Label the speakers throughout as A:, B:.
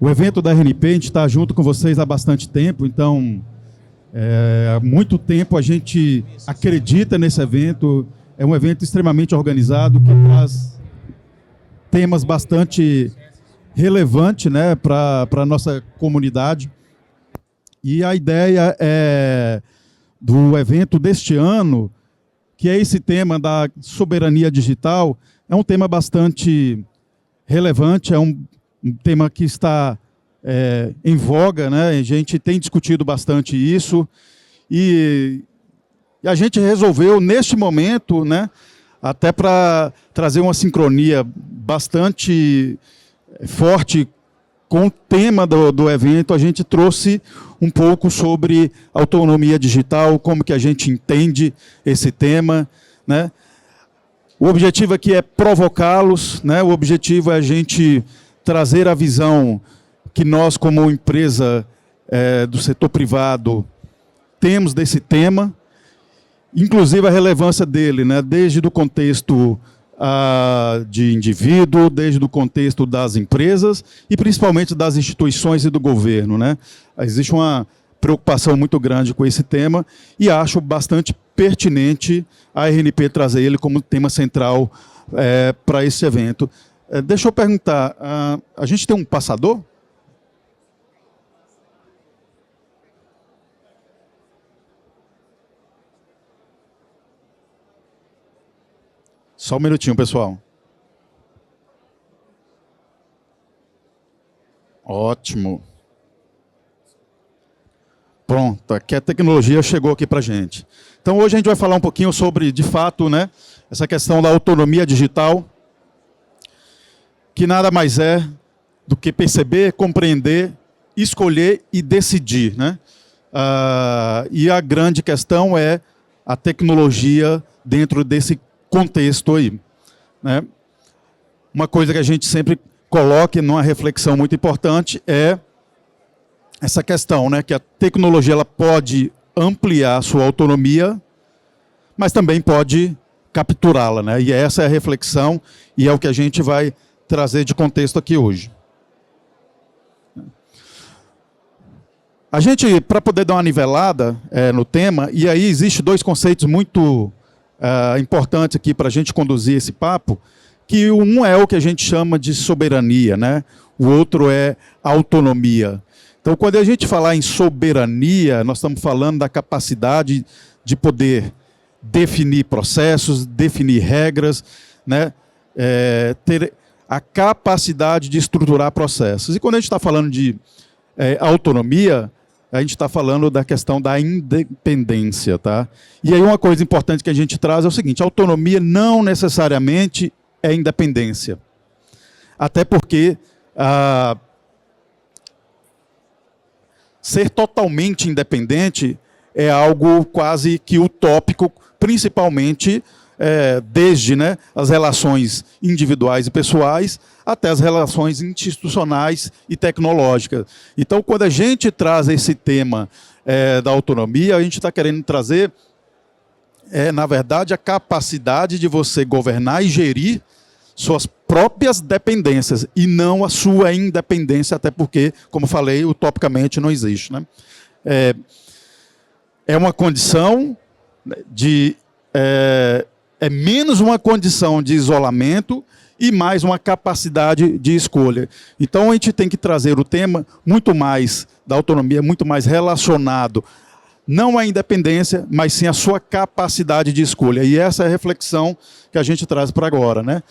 A: O evento da RNP, a gente está junto com vocês há bastante tempo, então, há muito tempo a gente acredita nesse evento. É um evento extremamente organizado, que traz temas bastante relevantes, né, para a nossa comunidade. E a ideia do evento deste ano, que é esse tema da soberania digital, é um tema bastante relevante, é um tema que está em voga, né? A gente tem discutido bastante isso e a gente resolveu, neste momento, né, até para trazer uma sincronia bastante forte com o tema do evento, a gente trouxe um pouco sobre autonomia digital, como que a gente entende esse tema, né? O objetivo aqui é provocá-los, né? O objetivo é a gente trazer a visão que nós, como empresa do setor privado, temos desse tema, inclusive a relevância dele, né? Desde o contexto de indivíduo, desde o contexto das empresas e principalmente das instituições e do governo, né? Existe uma preocupação muito grande com esse tema e acho bastante pertinente a RNP trazer ele como tema central para esse evento. Deixa eu perguntar, a gente tem um passador? Só um minutinho, pessoal. Ótimo. Pronto, aqui a tecnologia chegou aqui para a gente. Então, hoje a gente vai falar um pouquinho sobre, de fato, né, essa questão da autonomia digital, que nada mais é do que perceber, compreender, escolher e decidir, né? E a grande questão é a tecnologia dentro desse contexto aí, né? Uma coisa que a gente sempre coloca numa reflexão muito importante é essa questão, né, que a tecnologia ela pode ampliar a sua autonomia, mas também pode capturá-la, né? E essa é a reflexão e é o que a gente vai trazer de contexto aqui hoje. A gente, para poder dar uma nivelada no tema, e aí existe dois conceitos muito importantes aqui para a gente conduzir esse papo, que um é o que a gente chama de soberania, né? O outro é autonomia. Então, quando a gente falar em soberania, nós estamos falando da capacidade de poder definir processos, definir regras, né? Ter a capacidade de estruturar processos. E quando a gente está falando de autonomia, a gente está falando da questão da independência, tá? E aí uma coisa importante que a gente traz é o seguinte: autonomia não necessariamente é independência. Até porque ser totalmente independente é algo quase que utópico, principalmente desde, né, as relações individuais e pessoais até as relações institucionais e tecnológicas. Então, quando a gente traz esse tema da autonomia, a gente está querendo trazer, na verdade, a capacidade de você governar e gerir suas próprias dependências e não a sua independência, até porque, como falei, utopicamente não existe, né? É uma condição de... é menos uma condição de isolamento e mais uma capacidade de escolha. Então, a gente tem que trazer o tema muito mais da autonomia, muito mais relacionado, não à independência, mas sim à sua capacidade de escolha. E essa é a reflexão que a gente traz para agora, né?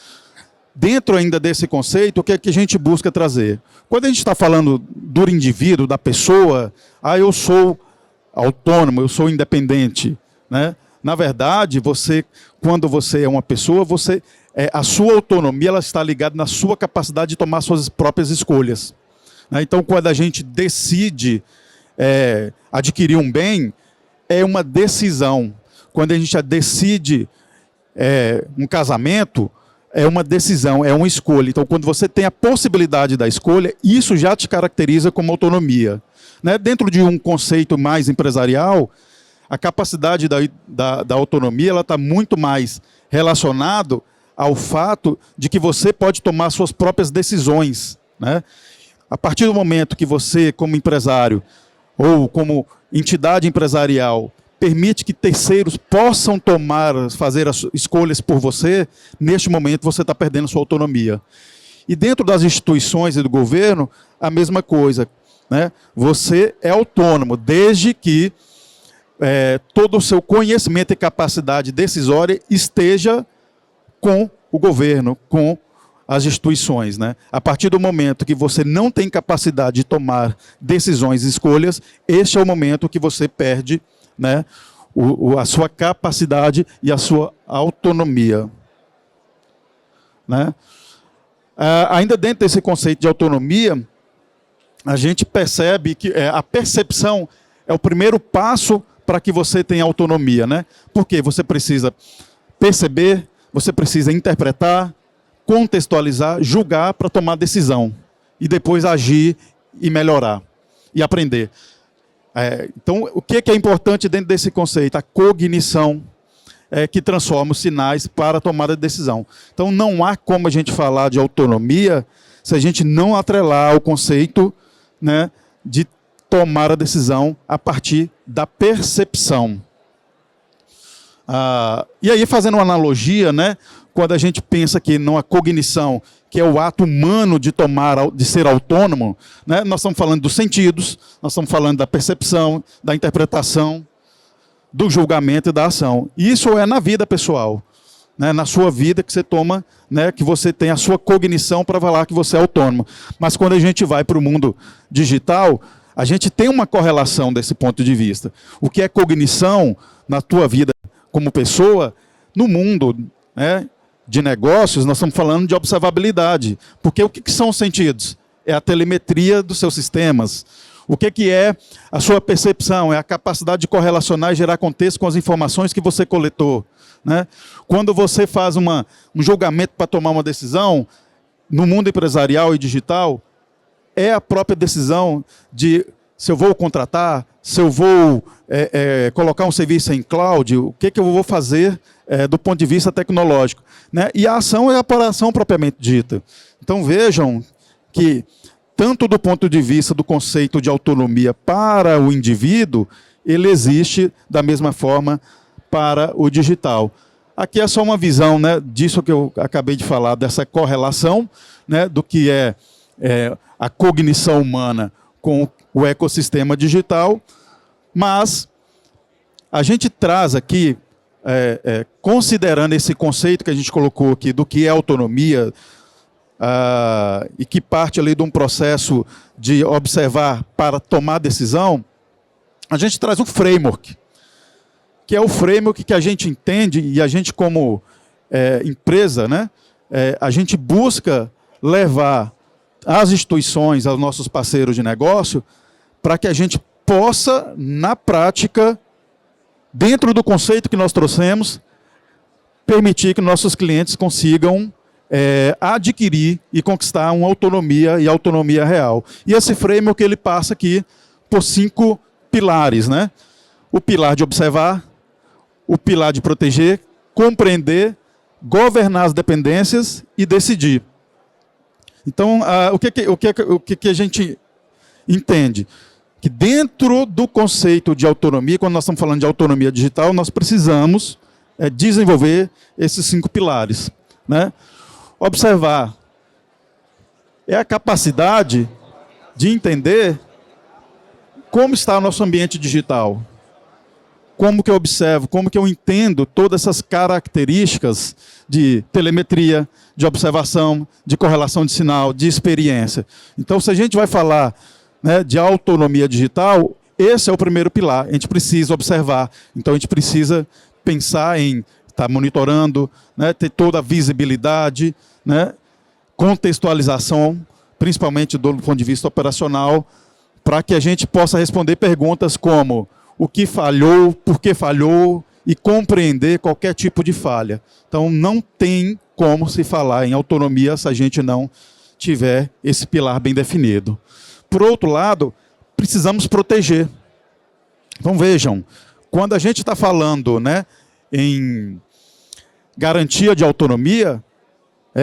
A: Dentro ainda desse conceito, o que é que a gente busca trazer? Quando a gente está falando do indivíduo, da pessoa, eu sou autônomo, eu sou independente, né? Na verdade, quando você é uma pessoa, a sua autonomia ela está ligada na sua capacidade de tomar suas próprias escolhas, né? Então, quando a gente decide adquirir um bem, é uma decisão. Quando a gente decide um casamento, é uma decisão, é uma escolha. Então, quando você tem a possibilidade da escolha, isso já te caracteriza como autonomia, né? Dentro de um conceito mais empresarial, a capacidade da autonomia ela está muito mais relacionado ao fato de que você pode tomar suas próprias decisões, né? A partir do momento que você, como empresário ou como entidade empresarial, permite que terceiros possam fazer as escolhas por você, neste momento você está perdendo sua autonomia. E dentro das instituições e do governo, a mesma coisa, né? Você é autônomo, desde que todo o seu conhecimento e capacidade decisória esteja com o governo, com as instituições, né? A partir do momento que você não tem capacidade de tomar decisões e escolhas, este é o momento que você perde, né, a sua capacidade e a sua autonomia, né? Ainda dentro desse conceito de autonomia, a gente percebe que a percepção é o primeiro passo para que você tenha autonomia, né? Porque você precisa perceber, você precisa interpretar, contextualizar, julgar para tomar decisão. E depois agir e melhorar. E aprender. Então, o que é importante dentro desse conceito? A cognição que transforma os sinais para a tomada de decisão. Então, não há como a gente falar de autonomia se a gente não atrelar o conceito, né, de tomar a decisão a partir da percepção. E aí, fazendo uma analogia, né, quando a gente pensa que numa cognição, que é o ato humano de ser autônomo, né, nós estamos falando dos sentidos, nós estamos falando da percepção, da interpretação, do julgamento e da ação. Isso é na vida pessoal, né, na sua vida que você toma, né, que você tem a sua cognição para falar que você é autônomo. Mas quando a gente vai para o mundo digital, a gente tem uma correlação desse ponto de vista. O que é cognição na tua vida como pessoa, no mundo, né, de negócios, nós estamos falando de observabilidade. Porque o que são os sentidos? É a telemetria dos seus sistemas. O que é a sua percepção? É a capacidade de correlacionar e gerar contexto com as informações que você coletou, né? Quando você faz um julgamento para tomar uma decisão, no mundo empresarial e digital, é a própria decisão de se eu vou contratar, se eu vou colocar um serviço em cloud, o que eu vou fazer do ponto de vista tecnológico, né? E a ação é a operação propriamente dita. Então vejam que, tanto do ponto de vista do conceito de autonomia para o indivíduo, ele existe da mesma forma para o digital. Aqui é só uma visão, né, disso que eu acabei de falar, dessa correlação, né, do que é a cognição humana com o ecossistema digital, mas a gente traz aqui, considerando esse conceito que a gente colocou aqui do que é autonomia, e que parte ali de um processo de observar para tomar decisão, a gente traz um framework, que é o framework que a gente entende, e a gente como empresa, né, a gente busca levar às instituições, aos nossos parceiros de negócio, para que a gente possa, na prática, dentro do conceito que nós trouxemos, permitir que nossos clientes consigam adquirir e conquistar uma autonomia e autonomia real. E esse framework ele passa aqui por 5 pilares, né? O pilar de observar, o pilar de proteger, compreender, governar as dependências e decidir. Então, o que a gente entende? Que dentro do conceito de autonomia, quando nós estamos falando de autonomia digital, nós precisamos desenvolver esses 5 pilares, né? Observar é a capacidade de entender como está o nosso ambiente digital. Como que eu observo, como que eu entendo todas essas características de telemetria, de observação, de correlação de sinal, de experiência. Então, se a gente vai falar, né, de autonomia digital, esse é o primeiro pilar. A gente precisa observar. Então, a gente precisa pensar em estar monitorando, né, ter toda a visibilidade, né, contextualização, principalmente do ponto de vista operacional, para que a gente possa responder perguntas como o que falhou, por que falhou, e compreender qualquer tipo de falha. Então, não tem como se falar em autonomia se a gente não tiver esse pilar bem definido. Por outro lado, precisamos proteger. Então, vejam, quando a gente está falando, né, em garantia de autonomia,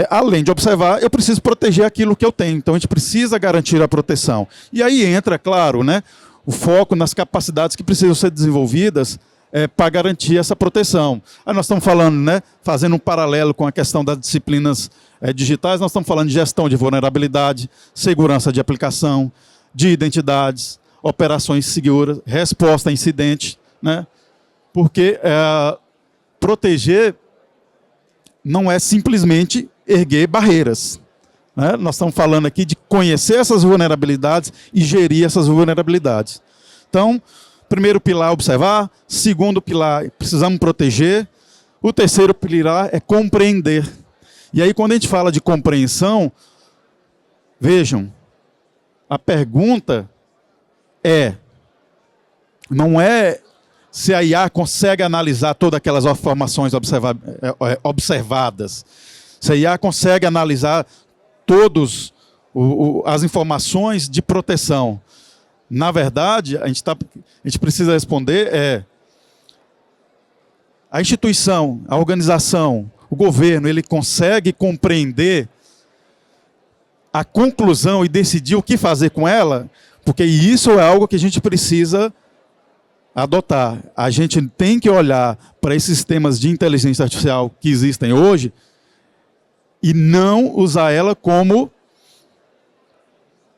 A: além de observar, eu preciso proteger aquilo que eu tenho. Então, a gente precisa garantir a proteção. E aí entra, claro, né, o foco nas capacidades que precisam ser desenvolvidas para garantir essa proteção. Aí nós estamos falando, né, fazendo um paralelo com a questão das disciplinas digitais, nós estamos falando de gestão de vulnerabilidade, segurança de aplicação, de identidades, operações seguras, resposta a incidente, né? Porque proteger não é simplesmente erguer barreiras, né? Nós estamos falando aqui de conhecer essas vulnerabilidades e gerir essas vulnerabilidades. Então, primeiro pilar, observar. Segundo pilar, precisamos proteger. O terceiro pilar é compreender. E aí, quando a gente fala de compreensão, vejam, a pergunta não é se a IA consegue analisar todas aquelas informações observadas, se a IA consegue analisar todas as informações de proteção. Na verdade, a gente precisa responder a instituição, a organização, o governo, ele consegue compreender a conclusão e decidir o que fazer com ela, porque isso é algo que a gente precisa adotar. A gente tem que olhar para esses sistemas de inteligência artificial que existem hoje e não usar ela como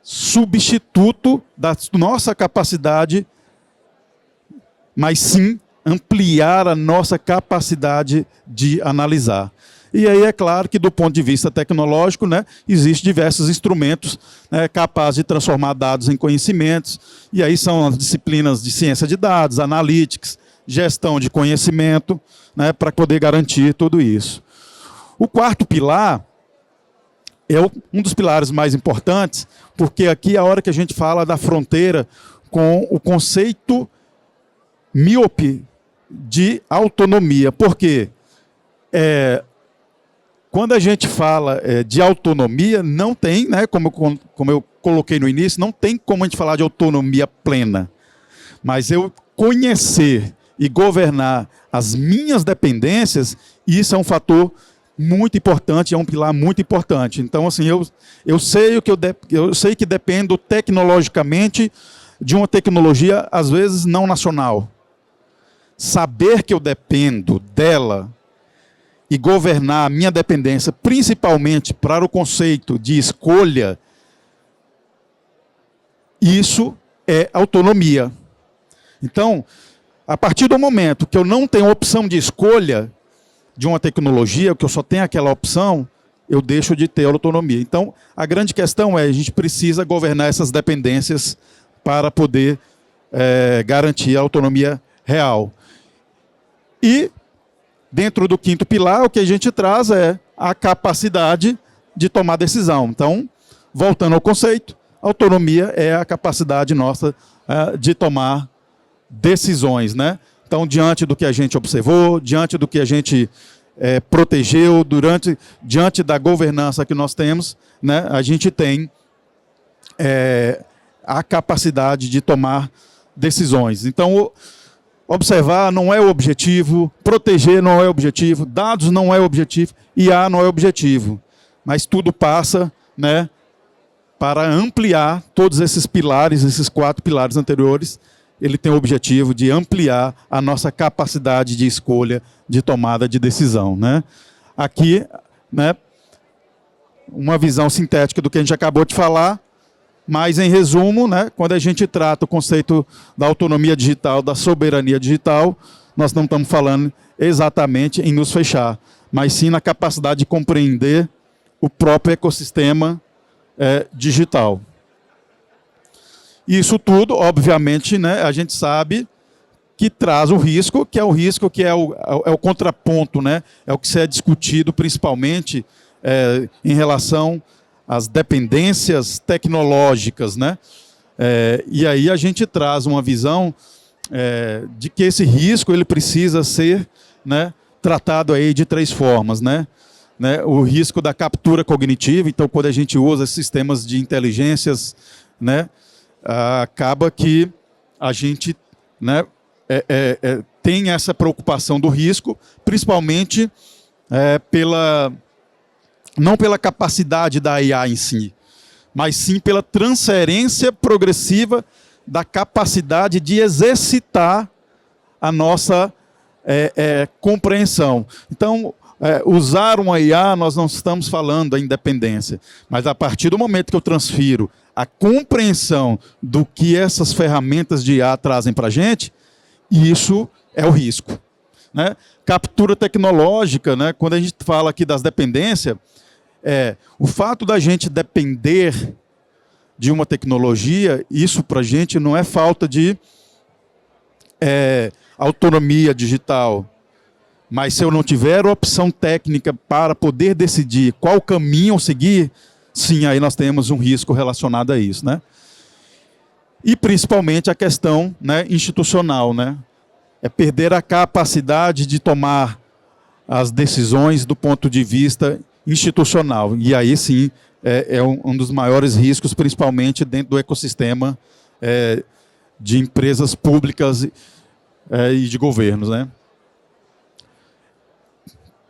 A: substituto da nossa capacidade, mas sim ampliar a nossa capacidade de analisar. E aí é claro que do ponto de vista tecnológico, né, existem diversos instrumentos, né, capazes de transformar dados em conhecimentos, e aí são as disciplinas de ciência de dados, analytics, gestão de conhecimento, né, para poder garantir tudo isso. O quarto pilar é um dos pilares mais importantes, porque aqui é a hora que a gente fala da fronteira com o conceito míope de autonomia. Por quê? Quando a gente fala de autonomia, não tem, né, como eu coloquei no início, não tem como a gente falar de autonomia plena. Mas eu conhecer e governar as minhas dependências, isso é um fator muito importante, é um pilar muito importante. Então, assim, eu sei que dependo tecnologicamente de uma tecnologia, às vezes, não nacional. Saber que eu dependo dela e governar a minha dependência, principalmente para o conceito de escolha, isso é autonomia. Então, a partir do momento que eu não tenho opção de escolha de uma tecnologia, que eu só tenho aquela opção, eu deixo de ter autonomia. Então, a grande questão é, a gente precisa governar essas dependências para poder garantir a autonomia real. E, dentro do quinto pilar, o que a gente traz é a capacidade de tomar decisão. Então, voltando ao conceito, autonomia é a capacidade nossa de tomar decisões, né? Então, diante do que a gente observou, diante do que a gente protegeu, diante da governança que nós temos, né, a gente tem a capacidade de tomar decisões. Então, observar não é o objetivo, proteger não é o objetivo, dados não é o objetivo, IA não é o objetivo. Mas tudo passa, né, para ampliar todos esses pilares, esses 4 pilares anteriores. Ele tem o objetivo de ampliar a nossa capacidade de escolha, de tomada de decisão, né? Aqui, né, uma visão sintética do que a gente acabou de falar, mas, em resumo, né, quando a gente trata o conceito da autonomia digital, da soberania digital, nós não estamos falando exatamente em nos fechar, mas sim na capacidade de compreender o próprio ecossistema digital. Isso tudo, obviamente, né, a gente sabe que traz o risco que é o contraponto, né, é o que se é discutido principalmente em relação às dependências tecnológicas, né? E aí a gente traz uma visão de que esse risco ele precisa ser, né, tratado aí de 3 formas, né? O risco da captura cognitiva, então quando a gente usa sistemas de inteligências, né, acaba que a gente, né, tem essa preocupação do risco, principalmente pela não pela capacidade da IA em si, mas sim pela transferência progressiva da capacidade de exercitar a nossa compreensão. Então, usar uma IA, nós não estamos falando da independência, mas a partir do momento que eu transfiro a compreensão do que essas ferramentas de IA trazem para a gente, isso é o risco. Né? Captura tecnológica, né? Quando a gente fala aqui das dependências, o fato da gente depender de uma tecnologia, isso para a gente não é falta de autonomia digital. Mas se eu não tiver opção técnica para poder decidir qual caminho seguir, sim, aí nós temos um risco relacionado a isso. Né? E principalmente a questão, né, institucional. Né? É perder a capacidade de tomar as decisões do ponto de vista institucional. E aí sim é um dos maiores riscos, principalmente dentro do ecossistema de empresas públicas e de governos. Né?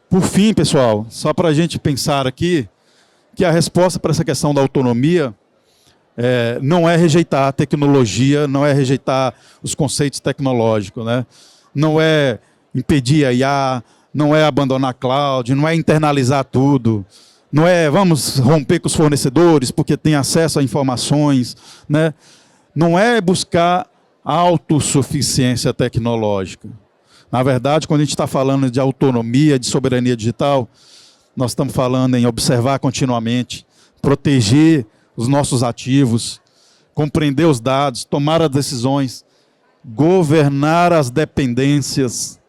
A: Por fim, pessoal, só para a gente pensar aqui, que a resposta para essa questão da autonomia não é rejeitar a tecnologia, não é rejeitar os conceitos tecnológicos, né? Não é impedir a IA, não é abandonar a cloud, não é internalizar tudo, não é vamos romper com os fornecedores porque tem acesso a informações, né? Não é buscar autossuficiência tecnológica. Na verdade, quando a gente está falando de autonomia, de soberania digital, nós estamos falando em observar continuamente, proteger os nossos ativos, compreender os dados, tomar as decisões, governar as dependências,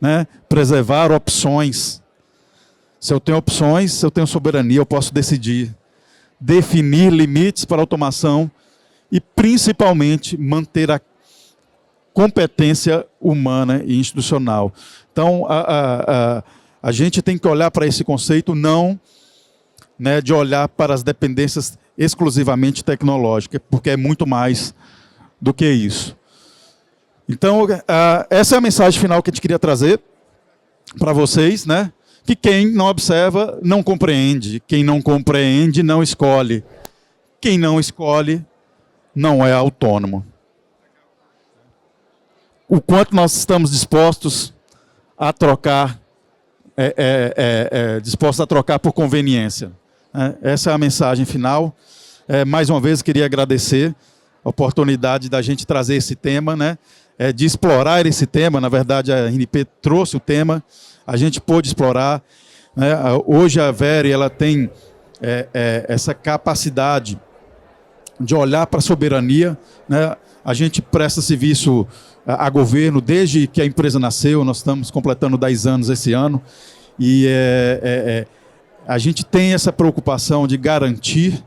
A: né? Preservar opções. Se eu tenho opções, se eu tenho soberania, eu posso decidir. Definir limites para automação e, principalmente, manter a competência humana e institucional. Então, a gente tem que olhar para esse conceito não, né, de olhar para as dependências exclusivamente tecnológicas, porque é muito mais do que isso. Então, essa é a mensagem final que a gente queria trazer para vocês, né? Que quem não observa, não compreende. Quem não compreende, não escolhe. Quem não escolhe, não é autônomo. O quanto nós estamos dispostos a trocar, dispostos a trocar por conveniência. Essa é a mensagem final. Mais uma vez, queria agradecer a oportunidade da gente trazer esse tema, né? De explorar esse tema. Na verdade, a RNP trouxe o tema, a gente pôde explorar. Né? Hoje a Veri ela tem essa capacidade de olhar para a soberania. Né? A gente presta serviço a governo desde que a empresa nasceu, nós estamos completando 10 anos esse ano, e a gente tem essa preocupação de garantir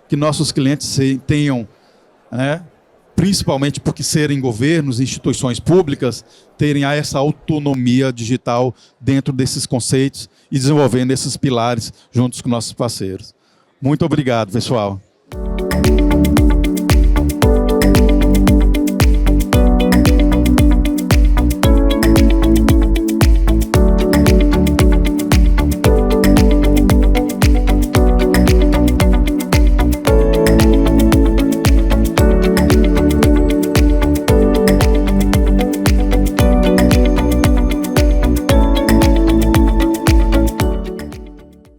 A: que nossos clientes tenham, né, principalmente porque serem governos, instituições públicas, terem essa autonomia digital dentro desses conceitos e desenvolvendo esses pilares juntos com nossos parceiros. Muito obrigado, pessoal.